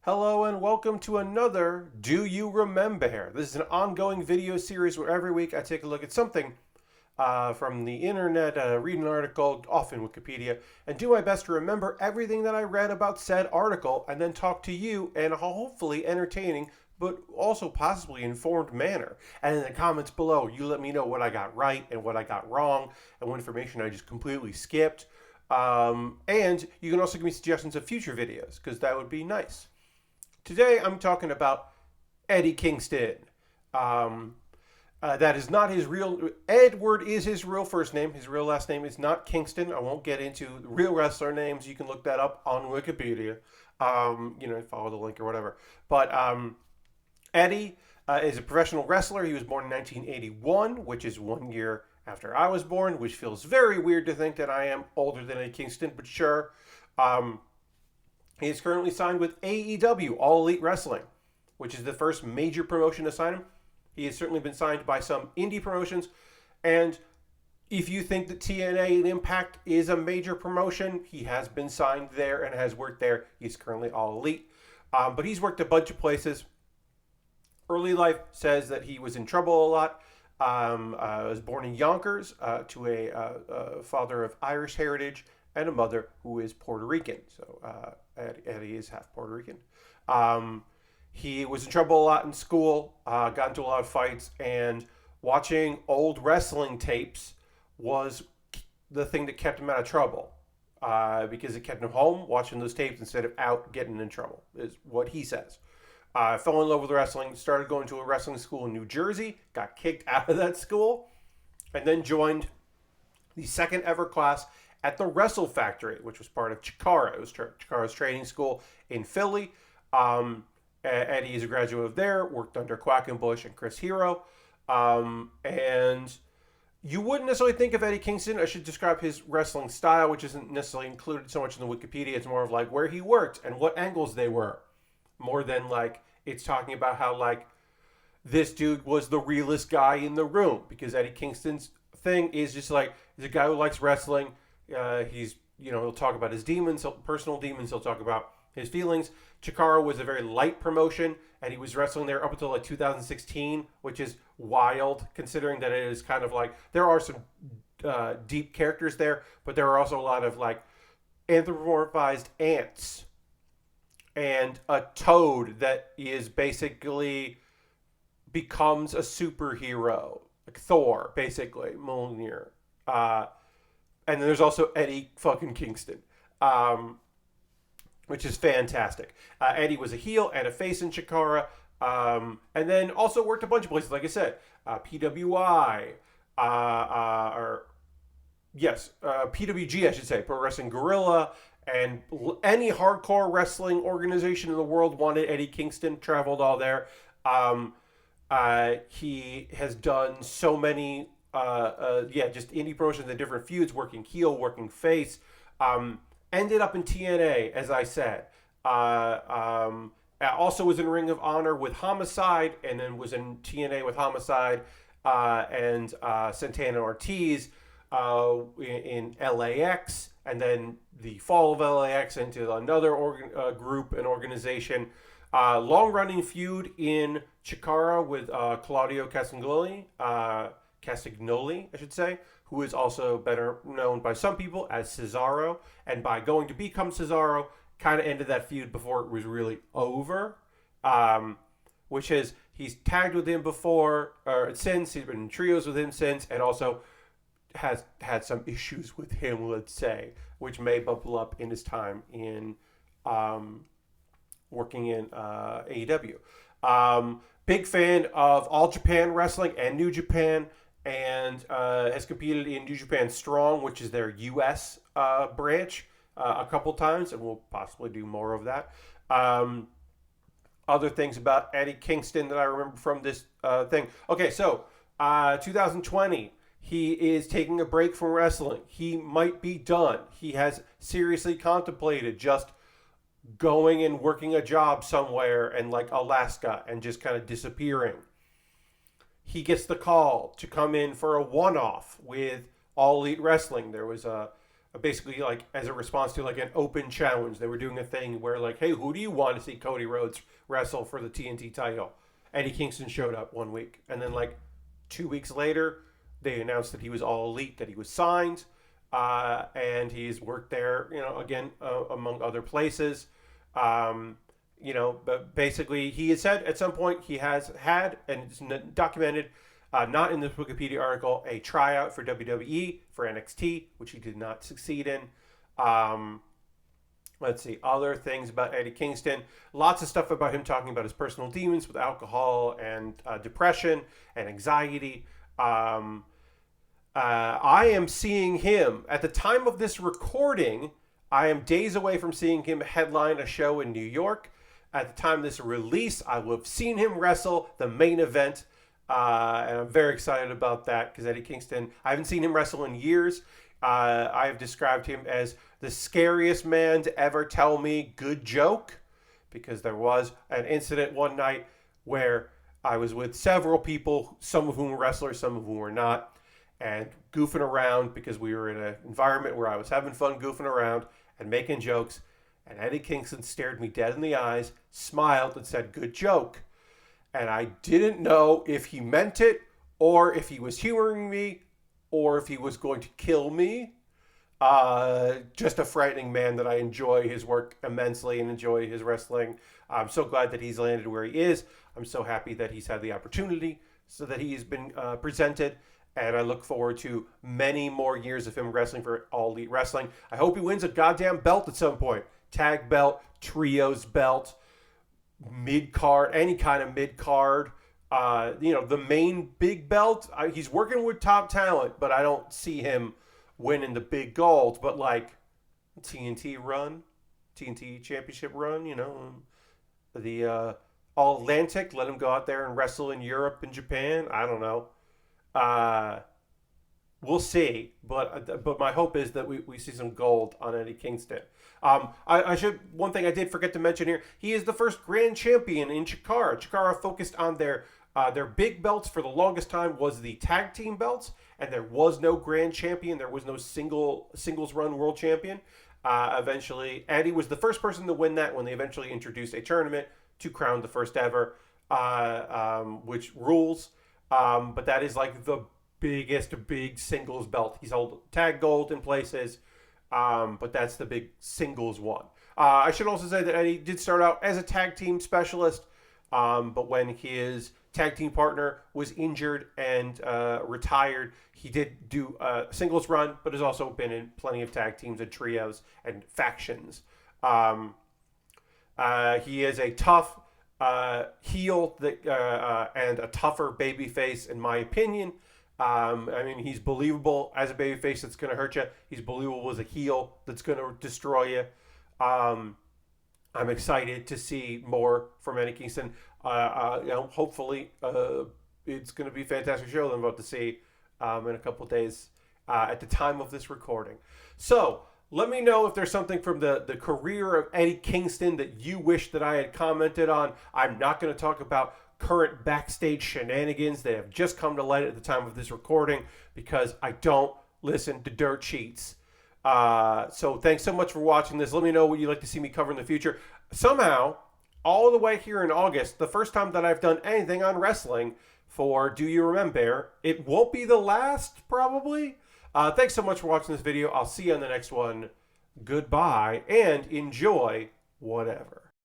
Hello and welcome to another Do You Remembaer? This is an ongoing video series where every week I take a look at something from the internet, read an article, often Wikipedia, and do my best to remember everything that I read about said article and then talk to you in a hopefully entertaining but also possibly informed manner. And in the comments below, you let me know what I got right and what I got wrong and what information I just completely skipped. And you can also give me suggestions of future videos because that would be nice. Today I'm talking about Eddie Kingston. That is not his real. Edward is his real first name. His real last name is not Kingston. I won't get into real wrestler names. You can look that up on Wikipedia. Follow the link or whatever. But Eddie is a professional wrestler. He was born in 1981, which is 1 year after I was born, which feels very weird to think that I am older than Eddie Kingston, but sure. He is currently signed with AEW, All Elite Wrestling, which is the first major promotion to sign him. He has certainly been signed by some indie promotions. And if you think that TNA and Impact is a major promotion, he has been signed there and has worked there. He's currently All Elite. But he's worked a bunch of places. Early life says that he was in trouble a lot. Was born in Yonkers to a father of Irish heritage and a mother who is Puerto Rican. So Eddie is half Puerto Rican. He was in trouble a lot in school, got into a lot of fights, and watching old wrestling tapes was the thing that kept him out of trouble because it kept him home watching those tapes instead of out getting in trouble, is what he says. Fell in love with wrestling, started going to a wrestling school in New Jersey, got kicked out of that school, and then joined the second ever class at the Wrestle Factory, which was part of Chikara. It was Chikara's training school in Philly. Eddie is a graduate of there, worked under Quackenbush and Chris Hero. And you wouldn't necessarily think of Eddie Kingston. I should describe his wrestling style, which isn't necessarily included so much in the Wikipedia. It's more of like where he worked and what angles they were, more than like it's talking about how like this dude was the realest guy in the room, because Eddie Kingston's thing is just like he's a guy who likes wrestling. He'll talk about his demons, personal demons. He'll talk about his feelings. Chikara was a very light promotion, and he was wrestling there up until like 2016, which is wild considering that it is kind of like there are some deep characters there, but there are also a lot of like anthropomorphized ants and a toad that is basically becomes a superhero, like Thor, basically, Mjolnir. And then there's also Eddie fucking Kingston, which is fantastic. Eddie was a heel and a face in Chikara, and then also worked a bunch of places, like I said, PWI, PWG, I should say, Pro Wrestling Guerrilla, and any hardcore wrestling organization in the world wanted Eddie Kingston, traveled all there. He has done so many just indie promotions and different feuds, working heel, working face. Ended up in TNA, as I said. Also was in Ring of Honor with Homicide, and then was in TNA with Homicide and Santana Ortiz in LAX, and then the fall of LAX into another group and organization. Long-running feud in Chikara with Claudio Castagnoli, I should say, who is also better known by some people as Cesaro, and by going to become Cesaro, kind of ended that feud before it was really over. Which is, he's tagged with him before, or since, he's been in trios with him since, and also has had some issues with him, let's say, which may bubble up in his time in working in AEW. Big fan of All Japan Wrestling and New Japan, and has competed in New Japan Strong, which is their U.S. branch, a couple times, and we'll possibly do more of that. Other things about Eddie Kingston that I remember from this thing. Okay, so 2020, he is taking a break from wrestling. He might be done. He has seriously contemplated just going and working a job somewhere in like Alaska and just kind of disappearing. He gets the call to come in for a one-off with All Elite Wrestling. There was a basically like as a response to like an open challenge. They were doing a thing where like, hey, who do you want to see Cody Rhodes wrestle for the TNT title? Eddie Kingston showed up 1 week, and then like 2 weeks later, they announced that he was all elite, that he was signed, and he's worked there, again among other places. But basically, he has said at some point he has had, and it's documented, not in this Wikipedia article, a tryout for WWE for NXT, which he did not succeed in. Let's see, other things about Eddie Kingston. Lots of stuff about him talking about his personal demons with alcohol and depression and anxiety. I am seeing him, at the time of this recording, I am days away from seeing him headline a show in New York. At the time of this release, I will have seen him wrestle the main event. And I'm very excited about that because Eddie Kingston, I haven't seen him wrestle in years. I have described him as the scariest man to ever tell me good joke, because there was an incident one night where I was with several people, some of whom were wrestlers, some of whom were not, and goofing around because we were in an environment where I was having fun goofing around and making jokes. And Eddie Kingston stared me dead in the eyes, smiled, and said, "Good joke." And I didn't know if he meant it, or if he was humoring me, or if he was going to kill me. Just a frightening man that I enjoy his work immensely and enjoy his wrestling. I'm so glad that he's landed where he is. I'm so happy that he's had the opportunity, so that he's been presented. And I look forward to many more years of him wrestling for All Elite Wrestling. I hope he wins a goddamn belt at some point. Tag belt, trios belt, mid-card, any kind of mid-card. The main big belt. He's working with top talent, but I don't see him winning the big gold. But like TNT run, TNT championship run, the All Atlantic, let him go out there and wrestle in Europe and Japan. I don't know. We'll see, but my hope is that we see some gold on Eddie Kingston. One thing I did forget to mention here, he is the first grand champion in Chikara. Chikara focused on their big belts for the longest time was the tag team belts, and there was no grand champion. There was no singles run world champion. Eventually, Eddie was the first person to win that when they eventually introduced a tournament to crown the first ever, which rules. But that is like the biggest big singles belt. He's held tag gold in places, but that's the big singles one. I should also say that Eddie did start out as a tag team specialist, but when his tag team partner was injured and retired, he did do a singles run, but has also been in plenty of tag teams and trios and factions. He is a tough heel and a tougher babyface, in my opinion. He's believable as a babyface that's going to hurt you. He's believable as a heel that's going to destroy you. I'm excited to see more from Eddie Kingston. Hopefully, it's going to be a fantastic show that I'm about to see in a couple days at the time of this recording. So, let me know if there's something from the career of Eddie Kingston that you wish that I had commented on. I'm not going to talk about current backstage shenanigans that have just come to light at the time of this recording because I don't listen to dirt sheets. So thanks so much for watching this. Let me know what you'd like to see me cover in the future. Somehow, all the way here in August, the first time that I've done anything on wrestling for Do You Remembaer, it won't be the last, probably. Thanks so much for watching this video. I'll see you on the next one. Goodbye, and enjoy whatever.